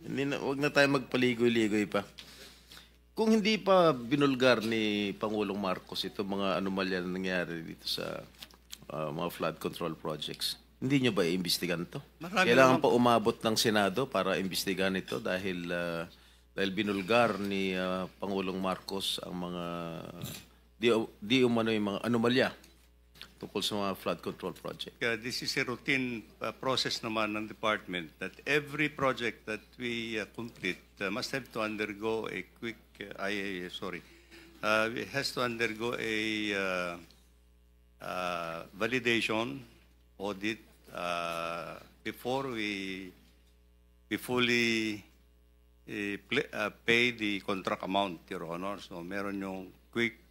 Wag na tayo magpaligoy-ligoy pa. Kung hindi pa binulgar ni Pangulong Marcos ito mga anomalya na nangyari dito sa mga flood control projects, hindi nyo ba iimbestigan to? Kailangan pa umabot ng Senado para imbestigan ito dahil binulgar ni Pangulong Marcos ang mga di umano yung mga anomalya tungkol sa mga flood control project. This is a routine process naman ng department that every project that we complete must have to undergo a quick, it has to undergo a validation audit before we fully pay the contract amount, Your Honor. So meron yung quick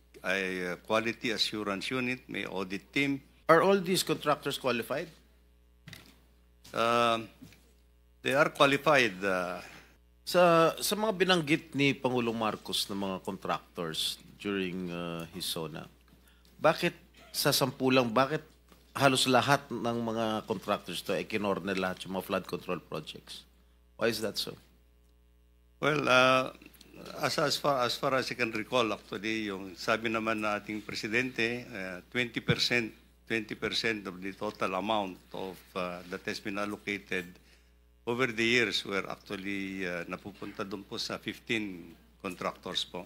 quality assurance unit, may audit team. Are all these contractors qualified? They are qualified. Sa mga binanggit ni Pangulong Marcos ng mga contractors during his SONA, bakit sa 10 lang, bakit halos lahat ng mga contractors to ay kinorner lahat yung mga flood control projects? Why is that so? Well, As far as I can recall, actually, yung sabi naman na ating presidente, 20% of the total amount of that has been allocated over the years were actually napupunta doon po sa 15 contractors po.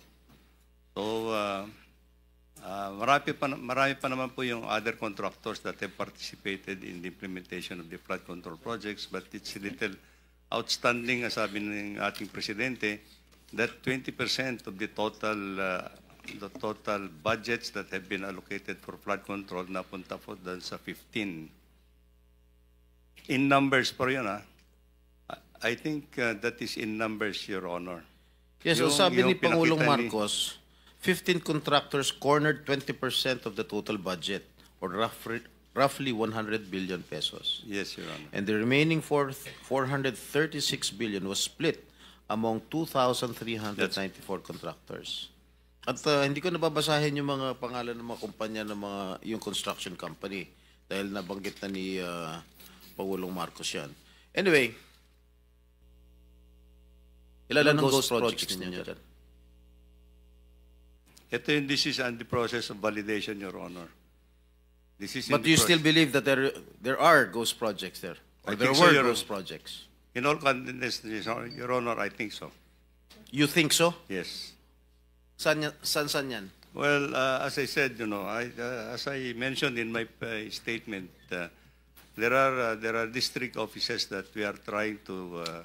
So, marami pa naman po yung other contractors that have participated in the implementation of the flood control projects, but it's a little outstanding, as sabi ng ating presidente, that 20% of the total budgets that have been allocated for flood control napunta po doon sa 15. In numbers po yun, I think that is in numbers, Your Honor. Yes, so sabi ni Pangulong Marcos, 15 contractors cornered 20% of the total budget, or roughly 100 billion pesos. Yes, Your Honor. And the remaining 436 billion was split among 2,394 contractors. At hindi ko nababasahin yung mga pangalan ng mga kumpanya ng yung construction company dahil nabanggit na ni Pangulong Marcos yan. Anyway, ilan ang ghost projects ninyo dyan? This is on the process of validation, Your Honor. But do you still believe that there are ghost projects there? Or there were ghost projects? In all candidness, Your Honor, I think so. You think so? Yes. San yan? Well, as I said, as I mentioned in my statement, there are district offices that we are trying to